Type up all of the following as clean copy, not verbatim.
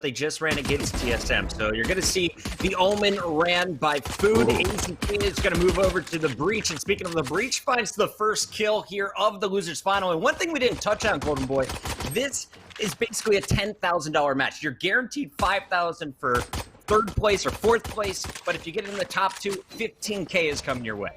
they just ran against TSM. So you're going to see the Omen ran by Food. AZK is going to move over to the Breach. And speaking of the Breach, finds the first kill here of the Losers Final. And one thing we didn't touch on, Golden Boy, this is basically a $10,000 match. You're guaranteed $5,000 for third place or fourth place. But if you get in the top two, $15K is coming your way.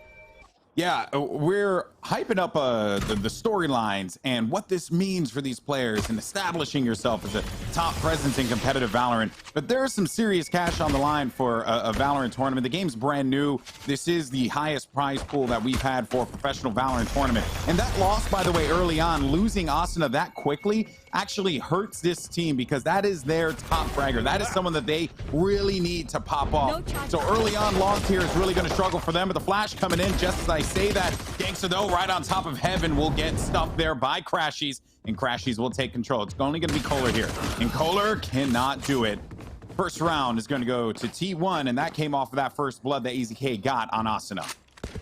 Yeah, we're hyping up the storylines and what this means for these players and establishing yourself as a top presence in competitive Valorant. But there's some serious cash on the line for a Valorant tournament. The game's brand new. This is the highest prize pool that we've had for a professional Valorant tournament. And that loss, by the way, early on, losing Asuna that quickly actually hurts this team because that is their top fragger. That is someone that they really need to pop off. So early on, Long Tier is really going to struggle for them. But the flash coming in just as I say that. Gangsta, though, right on top of Heaven will get stuffed there by Crashies, and Crashies will take control. It's only going to be Kohler here, and Kohler cannot do it. First round is going to go to T1, and that came off of that first blood that AZK got on Asuna.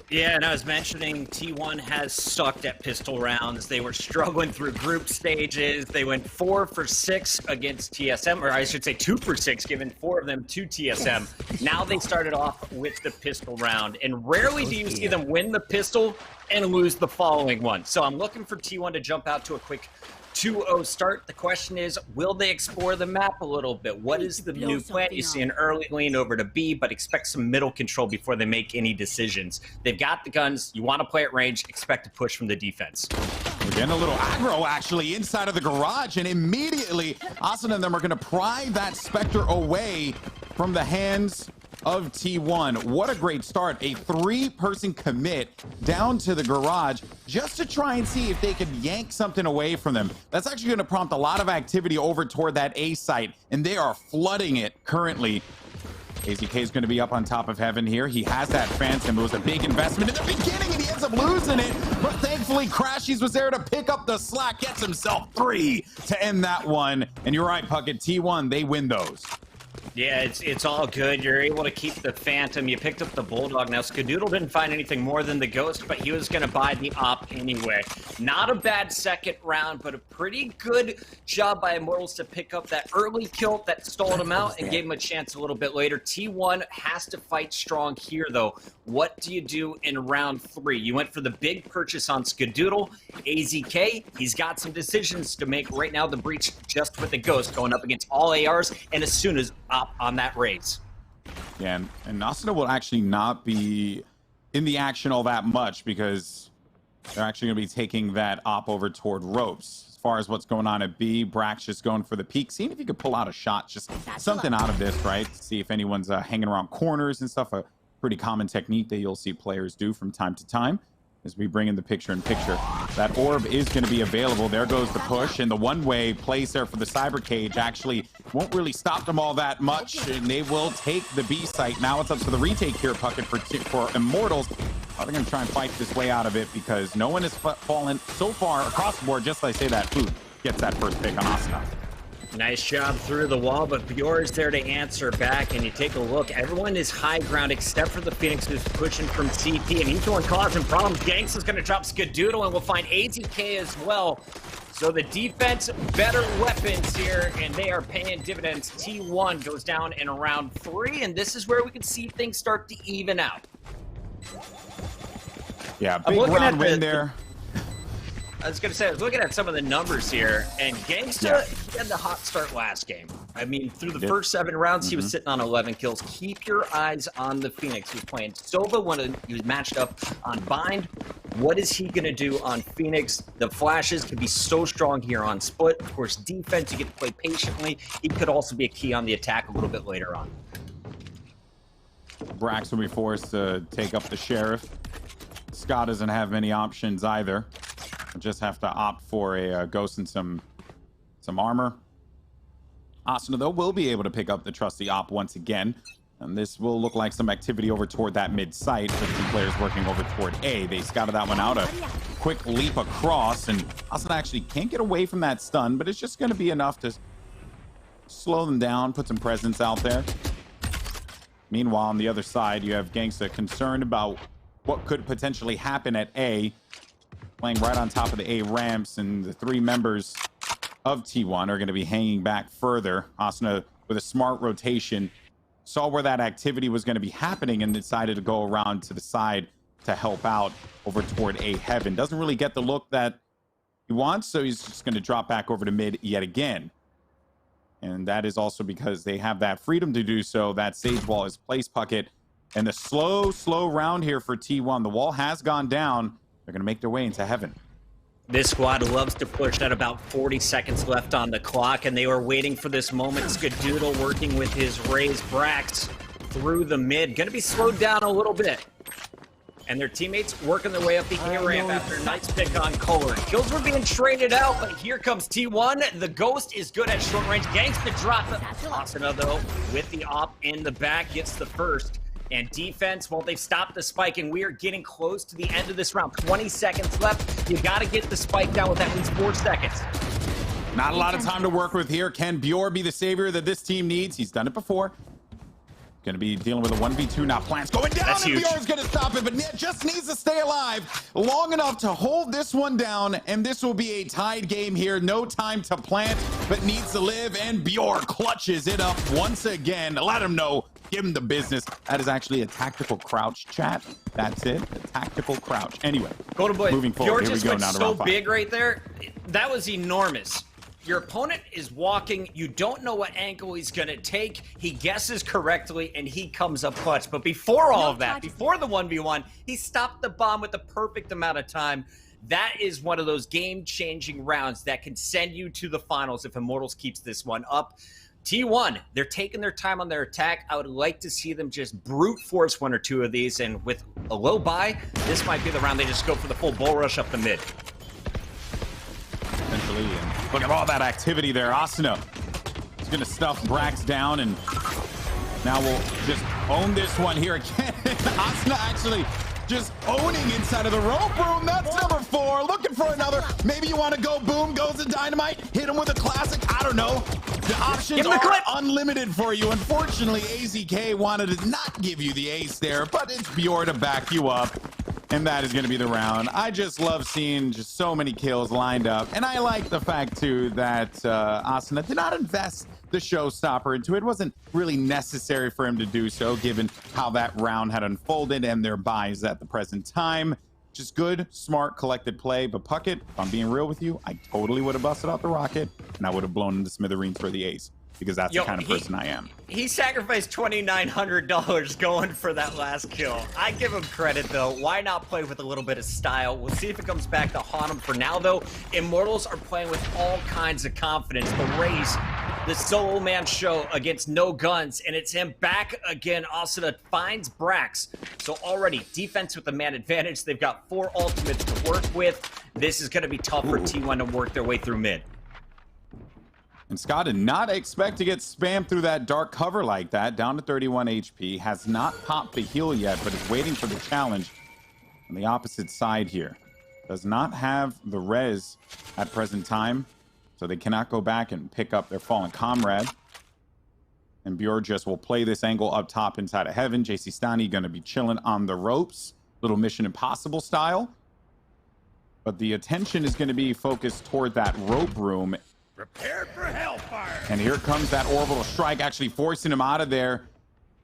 Yeah, and I was mentioning T1 has sucked at pistol rounds. They were struggling through group stages. They went 4 for 6 against TSM, or I should say 2 for 6, giving 4 of them to TSM. Now they started off with the pistol round, and rarely do you see them win the pistol and lose the following one. So I'm looking for T1 to jump out to a quick 2-0 start. The question is, will they explore the map a little bit? What is the new plan? You see an early lean over to B, but expect some middle control before they make any decisions. They've got the guns. You want to play at range, expect to push from the defense. We're getting a little aggro, actually, inside of the garage, and immediately, Asuna and them are going to pry that Spectre away from the hands of T1. What a great start. A 3-person commit down to the garage just to try and see if they could yank something away from them. That's actually going to prompt a lot of activity over toward that A site, and they are flooding it currently. AZK is going to be up on top of Heaven here. He has that Phantom. It was a big investment in the beginning, and he ends up losing it. But thankfully, Crashies was there to pick up the slack, gets himself 3 to end that one. And you're right, Puckett, T1, they win those. Yeah, it's all good. You're able to keep the Phantom. You picked up the Bulldog. Now, Skadoodle didn't find anything more than the Ghost, but he was going to buy the Op anyway. Not a bad second round, but a pretty good job by Immortals to pick up that early kill that stalled him out and gave him a chance a little bit later. T1 has to fight strong here, though. What do you do in round 3? You went for the big purchase on Skadoodle. AZK, he's got some decisions to make right now. The Breach just with the Ghost going up against all ARs, and as soon as Op on that raise. Yeah, and Asuna will actually not be in the action all that much because they're actually going to be taking that Op over toward ropes. As far as what's going on at B, Brax just going for the peak, seeing if he could pull out a shot, just something out of this, right? See if anyone's hanging around corners and stuff. A pretty common technique that you'll see players do from time to time as we bring in the picture-in-picture. That orb is going to be available. There goes the push, and the one-way place there for the Cyber Cage actually won't really stop them all that much, and they will take the B site. Now it's up to the retake here, Puckett, for Immortals. They're going to try and fight this way out of it because no one has fallen so far across the board. Just as I say that, Food gets that first pick on Asuna. Nice job through the wall, but Bjor is there to answer back, and you take a look. Everyone is high ground except for the Phoenix, who's pushing from CT, and he's the one causing problems. Gangs is going to drop Skadoodle, and we'll find AZK as well. So the defense, better weapons here, and they are paying dividends. T1 goes down in round 3, and this is where we can see things start to even out. Yeah, big round win there. I was going to say, I was looking at some of the numbers here, and Gangsta had the hot start last game. I mean, through the first 7 rounds, he was sitting on 11 kills. Keep your eyes on the Phoenix. He's playing Sova when he was matched up on Bind. What is he going to do on Phoenix? The flashes could be so strong here on Split. Of course, defense, you get to play patiently. He could also be a key on the attack a little bit later on. Brax will be forced to take up the Sheriff. Scott doesn't have many options either. Just have to opt for a Ghost and some armor. Asuna, though, will be able to pick up the trusty Op once again. And this will look like some activity over toward that mid site with 2 players working over toward A. They scouted that one out, a quick leap across, and Asuna actually can't get away from that stun, but it's just going to be enough to slow them down, put some presence out there. Meanwhile, on the other side, you have Gangsta concerned about what could potentially happen at A. Playing right on top of the A ramps, and the 3 members of T1 are going to be hanging back further. Asuna, with a smart rotation, saw where that activity was going to be happening and decided to go around to the side to help out over toward A Heaven. Doesn't really get the look that he wants, so he's just going to drop back over to mid yet again. And that is also because they have that freedom to do so. That Sage Wall is placed, Puckett. And the slow round here for T1. The wall has gone down. They're going to make their way into Heaven. This squad loves to push at about 40 seconds left on the clock, and they were waiting for this moment. Skadoodle working with his raised Brax through the mid. Going to be slowed down a little bit. And their teammates working their way up the A ramp after a nice pick on Kohler. Kills were being traded out, but here comes T1. The Ghost is good at short range. Gangs the drop. Asuna, though, with the op in the back, gets the first. And defense, well, they've stopped the spike, and we are getting close to the end of this round. 20 seconds left. You got to get the spike down with at least 4 seconds. Not a lot of time to work with here. Can Bjor be the savior that this team needs? He's done it before. Going to be dealing with a 1v2 now. Plants going down, and Bjorn's going to stop it, but just needs to stay alive long enough to hold this one down, and this will be a tied game here. No time to plant, but needs to live, and Bjor clutches it up once again. Let him know. Give him the business. That is actually a tactical crouch, chat. That's it. A tactical crouch. Anyway, Golden Boy, moving forward. Here we go now to round 5. So big right there. That was enormous. Your opponent is walking. You don't know what angle he's going to take. He guesses correctly, and he comes up clutch. But before all of that, before the 1v1, he stopped the bomb with the perfect amount of time. That is one of those game-changing rounds that can send you to the finals if Immortals keeps this one up. T1, they're taking their time on their attack. I would like to see them just brute force 1 or 2 of these, and with a low buy, this might be the round they just go for the full bull rush up the mid. Essentially, and look at all that activity there. Asuna is going to stuff Brax down, and now we'll just own this one here again. Asuna actually just owning inside of the rope room. That's number 4. Looking for another. Maybe you want to go boom, goes the dynamite, hit him with a classic. I don't know. The options are unlimited for you. Unfortunately, AZK wanted to not give you the ace there, but it's Bjor to back you up. And that is going to be the round. I just love seeing just so many kills lined up. And I like the fact, too, that Asuna did not invest the showstopper into it. It wasn't really necessary for him to do so, given how that round had unfolded and their buys at the present time. Just good, smart, collected play. But Puckett, if I'm being real with you, I totally would have busted out the rocket, and I would have blown into smithereens for the ace, because that's the kind of person I am. He sacrificed $2,900 going for that last kill. I give him credit, though. Why not play with a little bit of style? We'll see if it comes back to haunt him. For now, though, Immortals are playing with all kinds of confidence. The race, the solo man show against no guns, and it's him back again. Asuna finds Brax. So already, defense with the man advantage. They've got 4 ultimates to work with. This is going to be tough for T1 to work their way through mid. And Scott did not expect to get spammed through that dark cover like that. Down to 31 HP. Has not popped the heal yet, but is waiting for the challenge on the opposite side here. Does not have the res at present time, so they cannot go back and pick up their fallen comrade. And Bjor just will play this angle up top inside of Heaven. JC Stani going to be chilling on the ropes. Little Mission Impossible style. But the attention is going to be focused toward that rope room. Prepared for hellfire. And here comes that orbital strike, actually forcing him out of there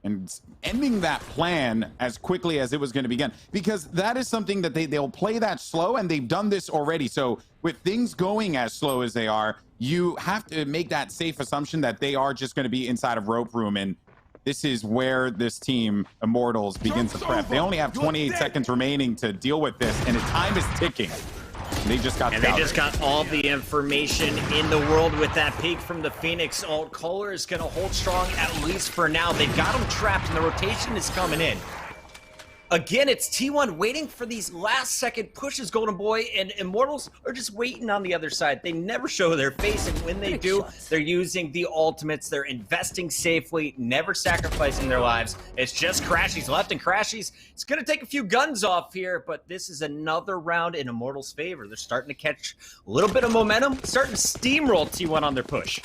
and ending that plan as quickly as it was going to begin. Because that is something that they'll play that slow, and they've done this already. So with things going as slow as they are, you have to make that safe assumption that they are just going to be inside of rope room. And this is where this team, Immortals, begins to prep. They only have 28 seconds remaining to deal with this, and the time is ticking. They just got all the information in the world with that peek from the Phoenix ult. Kohler is going to hold strong, at least for now. They've got him trapped, and the rotation is coming in. Again, it's T1 waiting for these last-second pushes, Golden Boy, and Immortals are just waiting on the other side. They never show their face, and when they do, they're using the ultimates. They're investing safely, never sacrificing their lives. It's just Crashies left, and Crashies, it's going to take a few guns off here, but this is another round in Immortals' favor. They're starting to catch a little bit of momentum, starting to steamroll T1 on their push.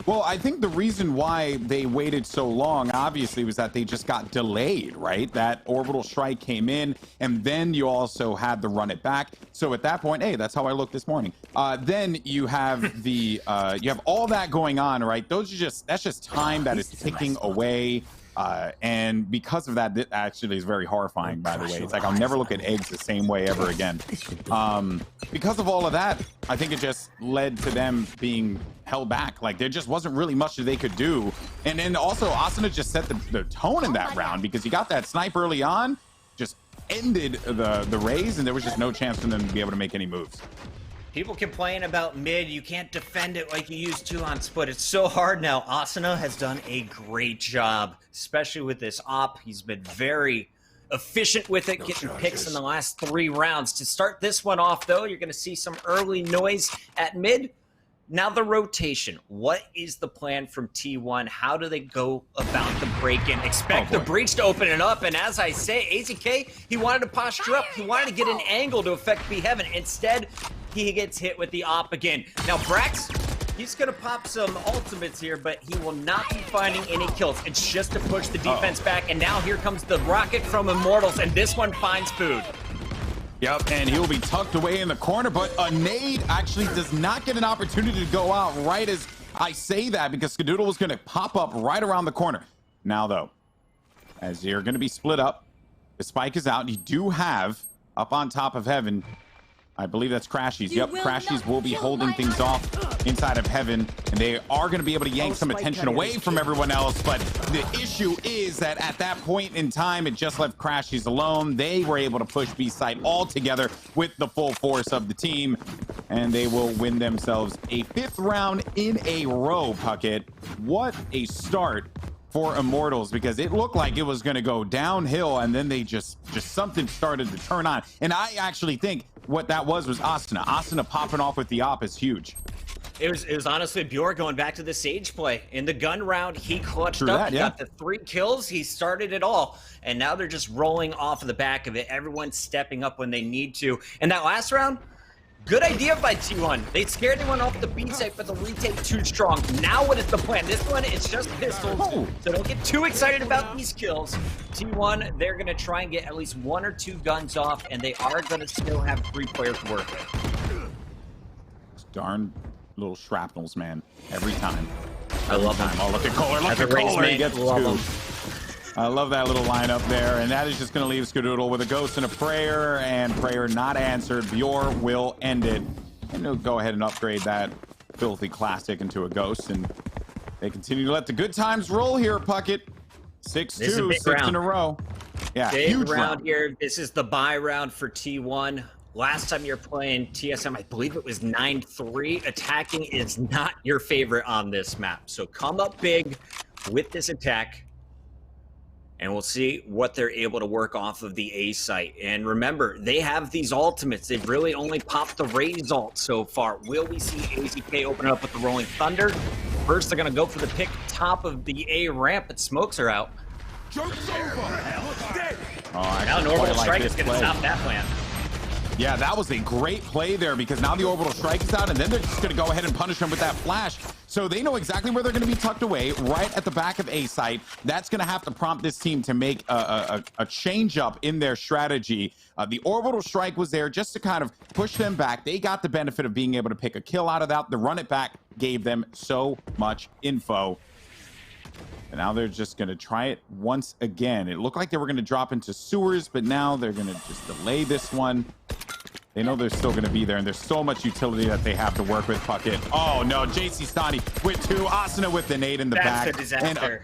Well, I think the reason why they waited so long, obviously, was that they just got delayed, right? That orbital strike came in, and then you also had to run it back. So at that point, hey, that's how I looked this morning. Then you have the you have all that going on, right? That's just time that is ticking away. And because of that, it actually is very horrifying, by the way. It's like I'll never look at eggs the same way ever again. Because of all of that, I think it just led to them being held back. Like there just wasn't really much that they could do. And then also Asuna just set the tone in that round because he got that snipe early on, just ended the raise, and there was just no chance for them to be able to make any moves. People complain about mid, you can't defend it like you used to on split. It's so hard now. Asuna has done a great job, especially with this op. He's been very efficient with it, getting picks in the last 3 rounds. To start this one off, though, you're going to see some early noise at mid. Now the rotation. What is the plan from T1? How do they go about the break-in? Expect the breach to open it up, and as I say, AZK, he wanted to posture up. He wanted to get an angle to affect B-Heaven. Instead, he gets hit with the op again. Now Brax, he's gonna pop some ultimates here, but he will not be finding any kills. It's just to push the defense back, and now here comes the rocket from Immortals, and this one finds food. Yep, and he'll be tucked away in the corner, but a nade actually does not get an opportunity to go out right as I say that, because Skadoodle was gonna pop up right around the corner. Now though, as you're gonna be split up, the spike is out. You do have up on top of Heaven, I believe that's Crashies. Yep, Crashies will be holding things off inside of Heaven, and they are going to be able to yank some attention away from everyone else. But the issue is that at that point in time, it just left Crashies alone. They were able to push B site all together with the full force of the team, and they will win themselves a 5th round in a row, Puckett. What a start for Immortals, because it looked like it was going to go downhill, and then they just something started to turn on. And I actually think what that was Asuna. Asuna popping off with the op is huge. It was honestly Bjork going back to the Sage play. In the gun round, he clutched up. He got the 3 kills. He started it all. And now they're just rolling off of the back of it. Everyone's stepping up when they need to. And that last round, good idea by T1. They scared anyone off the B site, but the retake too strong. Now what is the plan? This one, it's just pistols. So don't get too excited about these kills. T1, they're going to try and get at least 1 or 2 guns off, and they are going to still have 3 players to work with. Darn little shrapnels, man. Every time. I love them. Oh, look at Kohler. Look at Kohler. He gets 2. I love that little lineup there, and that is just going to leave Skadoodle with a ghost and a prayer, and prayer not answered. Bjor will end it, and he'll go ahead and upgrade that filthy classic into a ghost, and they continue to let the good times roll here, Puckett. 6-2, 6 in a row. Yeah, big huge round here. This is the bye round for T1. Last time you're playing TSM, I believe it was 9-3. Attacking is not your favorite on this map, so come up big with this attack, and we'll see what they're able to work off of the A site. And remember, they have these ultimates. They've really only popped the Raze ult so far. Will we see AZK open up with the Rolling Thunder? First, they're going to go for the pick top of the A ramp, but smokes are out. Joke's over. Now an orbital strike is going to stop that plan. Yeah, that was a great play there, because now the orbital strike is out, and then they're just going to go ahead and punish them with that flash. So they know exactly where they're going to be tucked away, right at the back of A site. That's going to have to prompt this team to make a change up in their strategy. The orbital strike was there just to kind of push them back. They got the benefit of being able to pick a kill out of that. The run it back gave them so much info. And now they're just going to try it once again. It looked like they were going to drop into sewers, but now they're going to just delay this one. They know they're still going to be there, and there's so much utility that they have to work with, Puckett. Oh, no. JC Stani with 2. Asuna with the nade in the back. That's a disaster.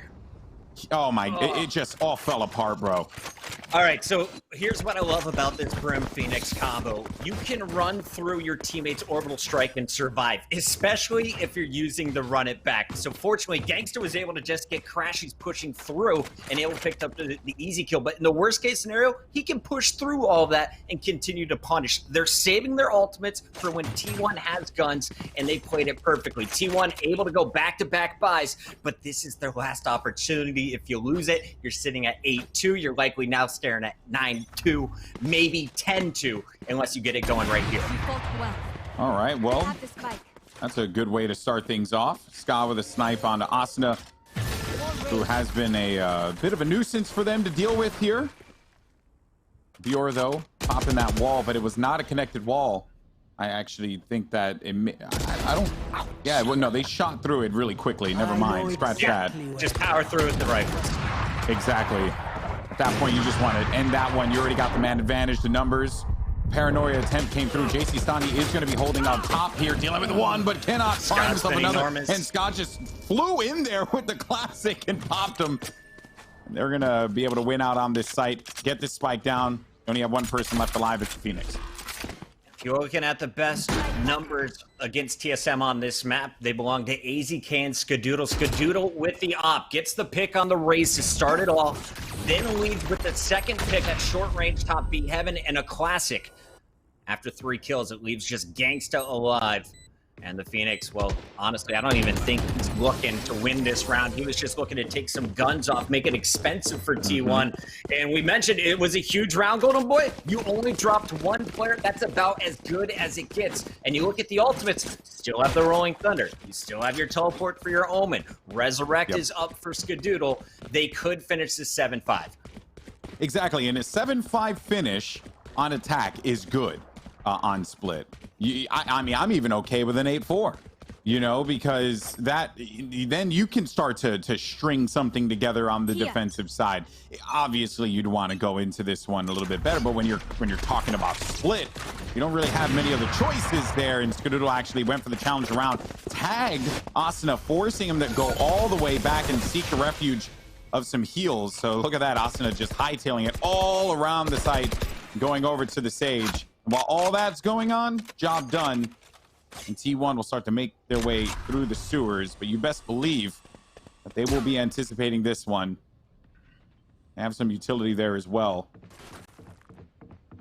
Oh, my. It just all fell apart, bro. All right, so here's what I love about this Brim Phoenix combo. You can run through your teammate's orbital strike and survive, especially if you're using the run it back. So fortunately, Gangster was able to just get Crashies pushing through and able to pick up the easy kill. But in the worst case scenario, he can push through all of that and continue to punish. They're saving their ultimates for when T1 has guns, and they played it perfectly. T1 able to go back-to-back buys, but this is their last opportunity. If you lose it, you're sitting at 8-2. You're likely now staring at 9-2, maybe 10-2, unless you get it going right here. All right, well, That's a good way to start things off. Ska with a snipe onto Asuna, who has been a bit of a nuisance for them to deal with here. Bior, though, popping that wall, but it was not a connected wall. I actually think that it I don't... Yeah, well, no, they shot through it really quickly. Never mind. Scratch that. Just power through with the rifles. Exactly. At that point, you just want to end that one. You already got the man advantage, the numbers. Paranoia attempt came through. JC Stani is going to be holding on top here, dealing with one, but cannot find himself another. Enormous. And Scott just flew in there with the classic and popped him. They're going to be able to win out on this site, get this spike down. Only have one person left alive. It's the Phoenix. If you're looking at the best numbers against TSM on this map, they belong to AZK and Skadoodle. Skadoodle with the op gets the pick on the race to start it off, then leads with the second pick at short range top B Heaven and a classic. After 3 kills, it leaves just Gangsta alive. And the Phoenix, well, honestly, I don't even think he's looking to win this round. He was just looking to take some guns off, make it expensive for T1. And we mentioned it was a huge round, Golden Boy. You only dropped 1 player. That's about as good as it gets. And you look at the ultimates, still have the Rolling Thunder. You still have your teleport for your Omen. Resurrect is up for Skadoodle. They could finish this 7-5. Exactly, and a 7-5 finish on attack is good on split. I mean, I'm even okay with an 8-4, you know, because that then you can start to string something together on the defensive side. Obviously, you'd want to go into this one a little bit better, but when you're talking about split, you don't really have many other choices there. And Skadoodle actually went for the challenge around, tagged Asuna, forcing him to go all the way back and seek the refuge of some heals. So look at that, Asuna just hightailing it all around the site, going over to the Sage. While all that's going on, job done, and T1 will start to make their way through the sewers, but you best believe that they will be anticipating this one. They have some utility there as well.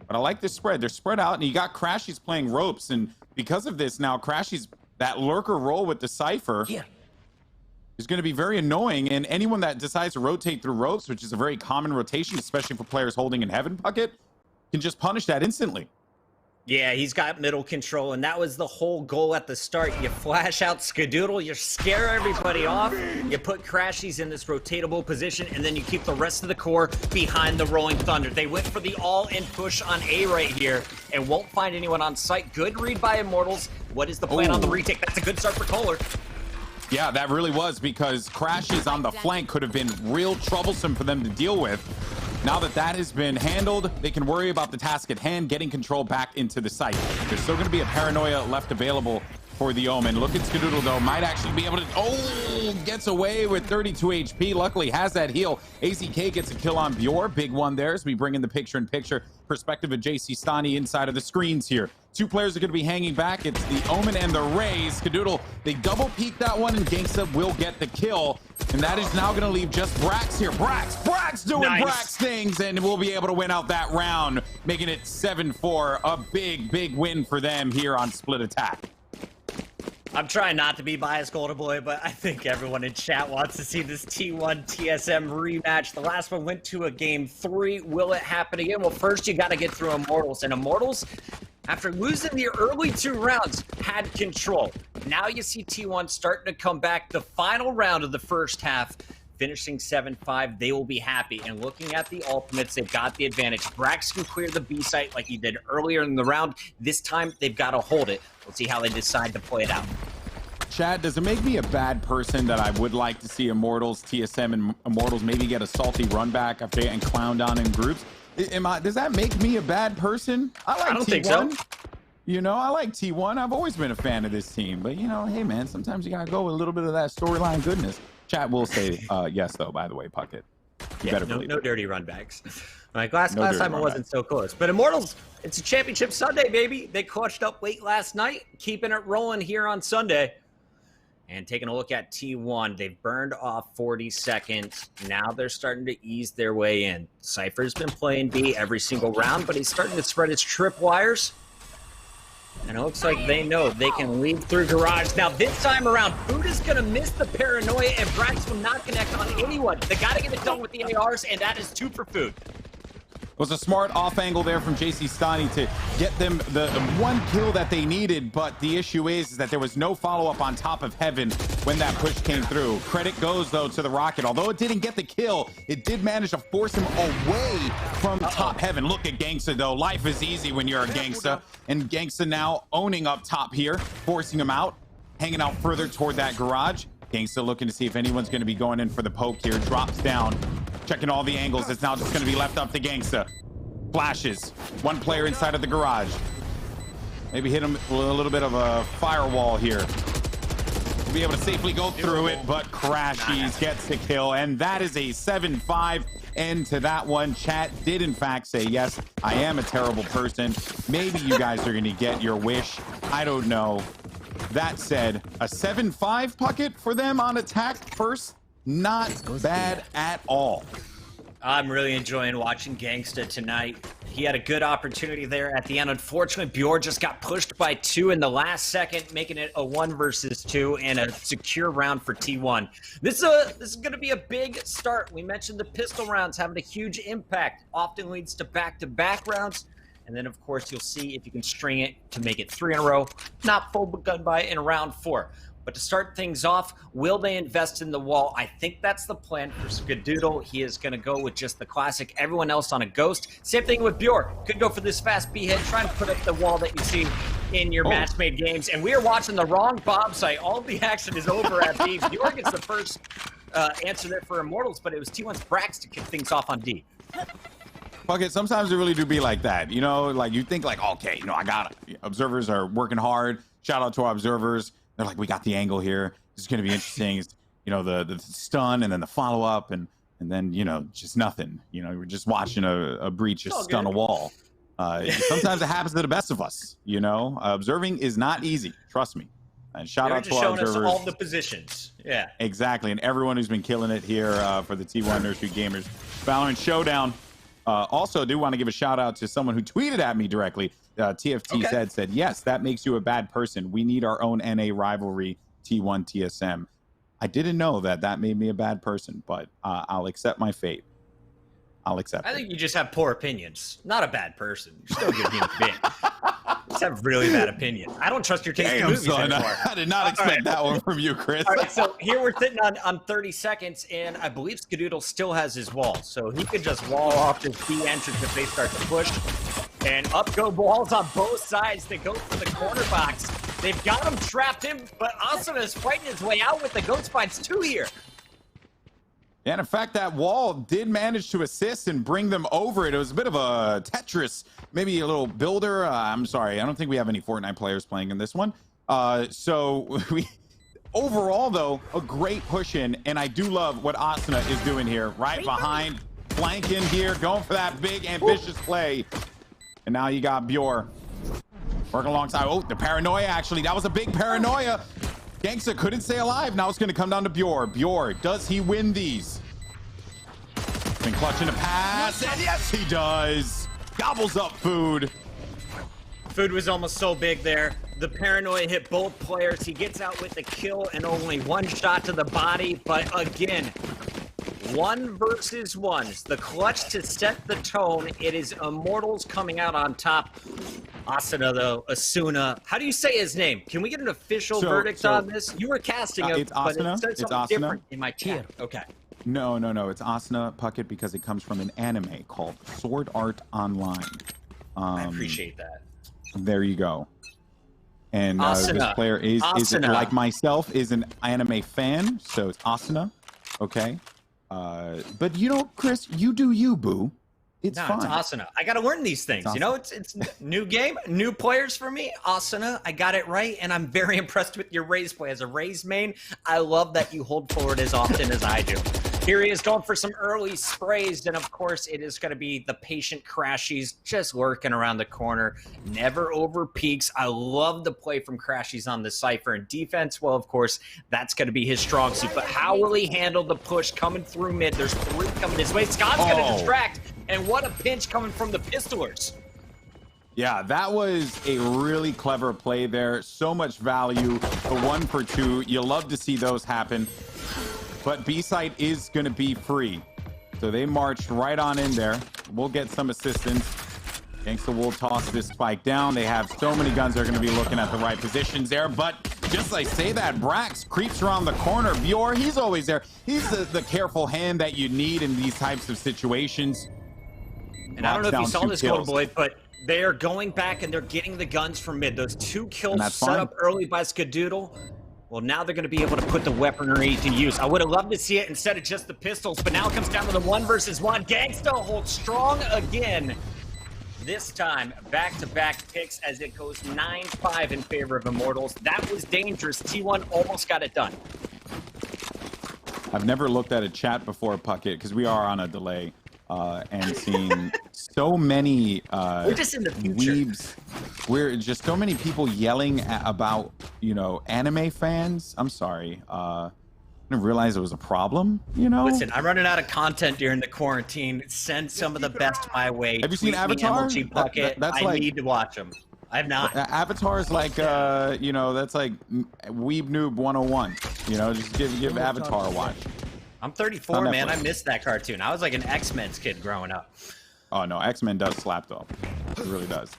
But I like this spread. They're spread out, and you got Crashy's playing ropes, and because of this now, Crashy's that lurker role with the Cypher is going to be very annoying, and anyone that decides to rotate through ropes, which is a very common rotation, especially for players holding in Heaven Bucket, can just punish that instantly. Yeah, he's got middle control, and that was the whole goal at the start. You flash out Skadoodle, you scare everybody off, you put Crashies in this rotatable position, and then you keep the rest of the core behind the Rolling Thunder. They went for the all-in push on A right here, and won't find anyone on site. Good read by Immortals. What is the plan on the retake? That's a good start for Kohler. Yeah, that really was, because Crashes on the flank could have been real troublesome for them to deal with. Now that that has been handled, they can worry about the task at hand, getting control back into the site. There's still going to be a Paranoia left available for the Omen. Look at Skadoodle, though. Might actually be able to... Oh, gets away with 32 HP. Luckily, has that heal. AZK gets a kill on Bior. Big one there as we bring in the picture-in-picture perspective of JC Stani inside of the screens here. 2 players are going to be hanging back. It's the Omen and the Rays. Skadoodle, they double peek that one, and Gangsta will get the kill. And that is now going to leave just Brax here. Brax doing Brax things, and we'll be able to win out that round, making it 7-4. A big win for them here on Split Attack. I'm trying not to be biased, Golden Boy, but I think everyone in chat wants to see this T1 TSM rematch. The last one went to a game 3. Will it happen again? Well, first you got to get through Immortals, and Immortals, after losing the early 2 rounds, had control. Now you see T1 starting to come back. The final round of the first half, finishing 7-5, they will be happy. And looking at the ultimates, they've got the advantage. Brax can clear the B site like he did earlier in the round. This time, they've got to hold it. We'll see how they decide to play it out. Chad, does it make me a bad person that I would like to see Immortals, TSM, and Immortals maybe get a salty run back after getting clowned down in groups? Does that make me a bad person? I don't think so. You know, I like T1. I've always been a fan of this team. But, you know, hey, man, sometimes you got to go with a little bit of that storyline goodness. Chat will say yes, though, by the way, Puckett. Yeah, no dirty run backs. Like last time it wasn't so close. But Immortals, it's a championship Sunday, baby. They clutched up late last night, keeping it rolling here on Sunday. And taking a look at T1, they've burned off 40 seconds. Now they're starting to ease their way in. Cypher's been playing B every single round, but he's starting to spread his tripwires. And it looks like they know they can lead through Garage. Now, this time around, Food is going to miss the Paranoia, and Brax will not connect on anyone. They got to get it done with the ARs, and that is 2 for Food. was a smart off angle there from JC Stani to get them the one kill that they needed, but the issue is that there was no follow-up on top of Heaven when that push came through. Credit goes, though, to the Rocket. Although it didn't get the kill, it did manage to force him away from top Heaven. Look at Gangsta, though. Life is easy when you're a Gangsta, and Gangsta now owning up top here, forcing him out, hanging out further toward that garage. Gangsta looking to see if anyone's going to be going in for the poke here. Drops down, checking all the angles. It's now just going to be left up to Gangsta. Flashes. One player inside of the garage. Maybe hit him with a little bit of a firewall here. We'll be able to safely go through it, but Crashies gets the kill. And that is a 7-5 end to that one. Chat did, in fact, say, yes, I am a terrible person. Maybe you guys are going to get your wish. I don't know. That said, a 7-5 Puckett for them on attack first. Not bad at all. I'm really enjoying watching Gangsta tonight. He had a good opportunity there at the end. Unfortunately, Bjorn just got pushed by 2 in the last second, making it a 1 versus 2 and a secure round for T1. This is going to be a big start. We mentioned the pistol rounds having a huge impact. Often leads to back-to-back rounds. And then, of course, you'll see if you can string it to make it 3 in a row. Not full gun by in round 4. But to start things off, will they invest in the wall? I think that's the plan for Skadoodle. He is going to go with just the classic, everyone else on a ghost. Same thing with Bjork. Could go for this fast B-head, trying to put up the wall that you see in your match-made games. And we are watching the wrong Bob site. All the action is over at B. Bjork gets the first answer there for Immortals, but it was T1's Brax to kick things off on D. Fuck it, sometimes it really do be like that. You know, like you think like, okay, you know, I got it. Observers are working hard. Shout out to our observers. They're like, we got the angle here. This is going to be interesting. It's, you know, the stun and then the follow up and then, you know, just nothing. You know, we're just watching a breach just stun a wall. Sometimes it happens to the best of us. You know, observing is not easy. Trust me. And shout out to our observers. Us all the positions. Yeah, exactly. And everyone who's been killing it here for the T1 Nursery Gamers Valorant Showdown. Also, I do want to give a shout out to someone who tweeted at me directly. TFT said, yes, that makes you a bad person. We need our own NA rivalry, T1 TSM. I didn't know that made me a bad person, but I'll accept my fate. I'll accept it. I think you just have poor opinions. Not a bad person. You're still a good human being. You just have really bad opinions. I don't trust your taste in movies anymore. I did not expect that one from you, Chris. All right, so here we're sitting on 30 seconds, and I believe Skadoodle still has his wall, so he could just wall off this B entrance if they start to push. And up go balls on both sides. They go for the corner box. They've got him trapped in, but Asuna is fighting his way out with the Goat Spines 2 here. And in fact, that wall did manage to assist and bring them over it. It was a bit of a Tetris, maybe a little builder. I'm sorry, I don't think we have any Fortnite players playing in this one. So overall, though, a great push in, and I do love what Asuna is doing here, right behind, flanking here, going for that big, ambitious play. And now you got Bjor working alongside. Oh, the paranoia, actually. That was a big paranoia. Gangsta couldn't stay alive. Now it's going to come down to Bjor. Bjor, does he win these? Been clutching a pass, and yes, he does. Gobbles up Food. Food was almost so big there. The paranoia hit both players. He gets out with the kill and only 1 shot to the body. But again, 1 versus 1. The clutch to set the tone. It is Immortals coming out on top. Asuna, though, Asuna. How do you say his name? Can we get an official verdict on this? You were casting him, it's Asuna. But it said something different in my chat. Okay. No. It's Asuna Puckett because it comes from an anime called Sword Art Online. I appreciate that. There you go. And this player is like myself, is an anime fan, so it's Asuna. Okay. But you know, Chris, you do you, boo. It's fine. It's Asuna. I got to learn these things. You know, it's new game, new players for me. Asuna, I got it right, and I'm very impressed with your Raze play. As a Raze main, I love that you hold forward as often as I do. Here he is going for some early sprays, and of course, it is going to be the patient Crashies just lurking around the corner. Never over peaks. I love the play from Crashies on the Cypher. And defense, well, of course, that's going to be his strong suit. But how will he handle the push coming through mid? There's 3 coming his way. Scott's going to distract. And what a pinch coming from the Pistolers. Yeah, that was a really clever play there. So much value. The 1 for 2. You love to see those happen. But B-side is going to be free. So they marched right on in there. We'll get some assistance. Gangsta will toss this spike down. They have so many guns. They're going to be looking at the right positions there. But just like say that, Brax creeps around the corner. Bjor, he's always there. He's the careful hand that you need in these types of situations. And I don't know if you saw this, Golden Boy, but they are going back and they're getting the guns from mid. Those 2 kills set up early by Skadoodle. Well, now they're going to be able to put the weaponry to use. I would have loved to see it instead of just the pistols, but now it comes down to the 1 versus 1. Gangsta holds strong again. This time, back-to-back picks as it goes 9-5 in favor of Immortals. That was dangerous. T1 almost got it done. I've never looked at a chat before, Puckett, because we are on a delay. And seen so many we're just in the future. Weebs. We're just so many people yelling about, you know, anime fans. I'm sorry. I didn't realize it was a problem, you know? Listen, I'm running out of content during the quarantine. Send some of the best my way. Have you seen Avatar? I like, need to watch them. I have not. Avatar is like, you know, that's like Weeb Noob 101. You know, just give Avatar a watch. I'm 34, man. I missed that cartoon. I was like an X-Men's kid growing up. Oh, no. X-Men does slap, though. It really does.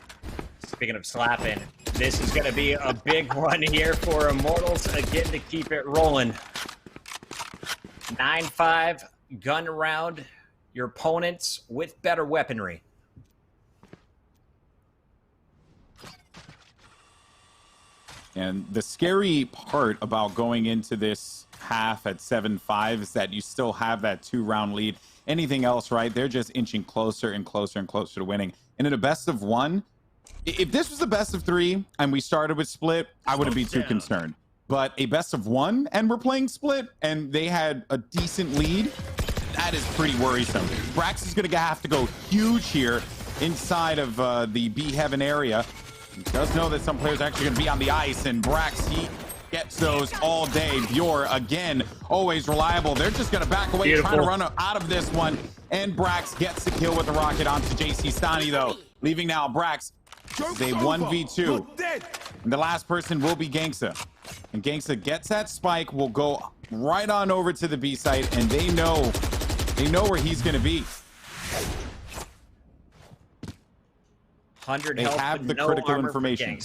Speaking of slapping, this is going to be a big one here for Immortals, again, to keep it rolling. 9-5, gun round. Your opponents with better weaponry. And the scary part about going into this half at 7-5 is that you still have that 2-round lead. Anything else, right? They're just inching closer and closer and closer to winning. And in a best of 1, if this was a best of 3 and we started with split, I wouldn't be too concerned. But a best of 1 and we're playing split and they had a decent lead, that is pretty worrisome. Brax is going to have to go huge here inside of the B Heaven area. He does know that some players are actually going to be on the ice, and Brax, he gets those all day. Bjor, again, always reliable. They're just going to back away, trying to run out of this one. And Brax gets the kill with the rocket onto JC Stani, though. Leaving now, Brax. They 1v2. And the last person will be Gangsta. And Gangsta gets that spike, will go right on over to the B site, and they know where he's going to be. 100 they health, have the no critical information.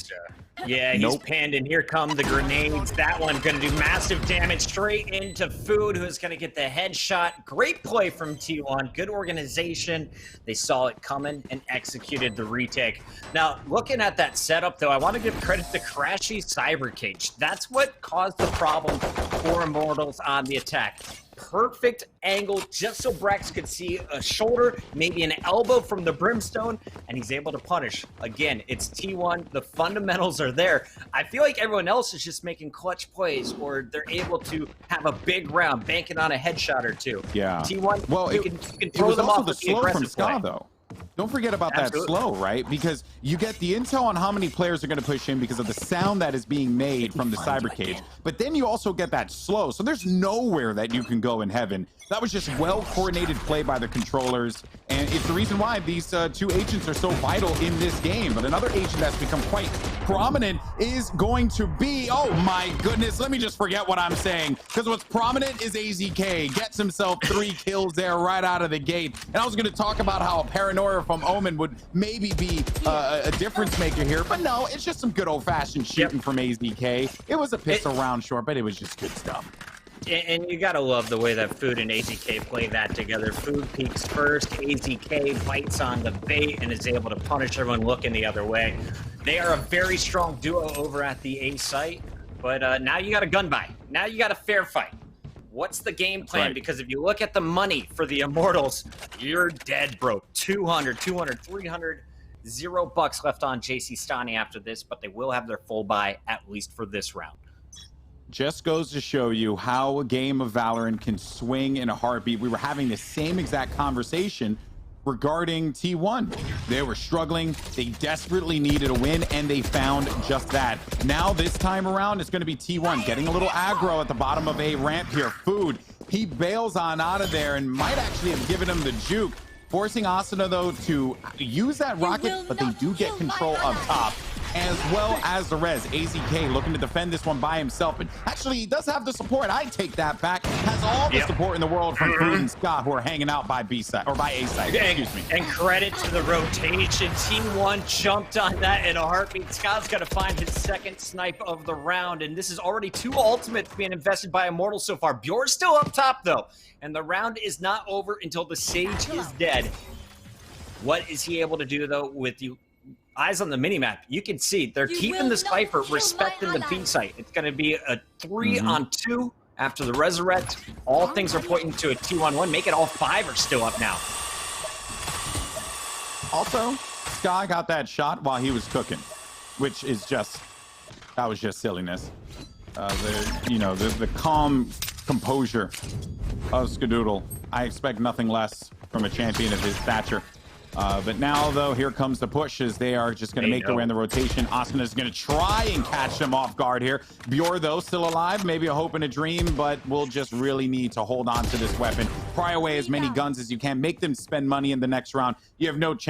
Yeah, he's panned, and here come the grenades. That one going to do massive damage straight into Food, who's going to get the headshot. Great play from T1. Good organization. They saw it coming and executed the retake. Now, looking at that setup, though, I want to give credit to Crashy Cyber Cage. That's what caused the problem for Immortals on the attack. Perfect angle just so Brax could see a shoulder, maybe an elbow from the Brimstone, and he's able to punish. Again, it's T1. The fundamentals are there. I feel like everyone else is just making clutch plays, or they're able to have a big round, banking on a headshot or two. Yeah. T1, well, you can throw them off with the aggressive Ska, though. Don't forget about that slow, right? Because you get the intel on how many players are going to push in because of the sound that is being made from the cyber cage. But then you also get that slow. So there's nowhere that you can go in heaven. That was just well-coordinated play by the controllers. And it's the reason why these 2 agents are so vital in this game. But another agent that's become quite prominent is going to be, oh my goodness, let me just forget what I'm saying. Because what's prominent is AZK. Gets himself 3 kills there right out of the gate. And I was going to talk about how a Paranoia from Omen would maybe be a difference maker here. But no, it's just some good old-fashioned shooting from AZK. It was a pistol round short, but it was just good stuff. And you gotta love the way that Food and AZK play that together. Food peeks first, AZK bites on the bait and is able to punish everyone looking the other way. They are a very strong duo over at the A site, but now you got a gun buy. Now you got a fair fight. What's the game plan? Because if you look at the money for the Immortals, you're dead broke. 200, 200, 300, $0 left on JC Stani after this, but they will have their full buy at least for this round. Just goes to show you how a game of Valorant can swing in a heartbeat. We were having the same exact conversation regarding T1. They were struggling. They desperately needed a win, and they found just that. Now, this time around, it's going to be T1 getting a little aggro at the bottom of a ramp here. Food, he bails on out of there and might actually have given him the juke, forcing Asuna, though, to use that rocket, but they do get control up top. as well as the res. AZK looking to defend this one by himself, but actually he does have the support. I take that back. Has all the support in the world from Food and Scott, who are hanging out by B side or by A side. Excuse me. And credit to the rotation. T1 jumped on that in a heartbeat. Scott's got to find his second snipe of the round, and this is already 2 ultimates being invested by Immortals so far. Bjorn's still up top though, and the round is not over until the Sage is dead. What is he able to do though with you? Eyes on the minimap, you can see they're keeping the Cypher, respecting the B site. It's going to be a 3-on-2 after the resurrect. All things are pointing to a 2-on-1. Make it all 5 are still up now. Also, Sky got that shot while he was cooking, which is just, that was just silliness. The calm composure of Skadoodle. I expect nothing less from a champion of his stature. But now, though, here comes the push as they are just going to make their way in the rotation. Asuna is going to try and catch them off guard here. Bjor, though, still alive. Maybe a hope and a dream, but we'll just really need to hold on to this weapon. Pry away as many guns as you can. Make them spend money in the next round. You have no chance.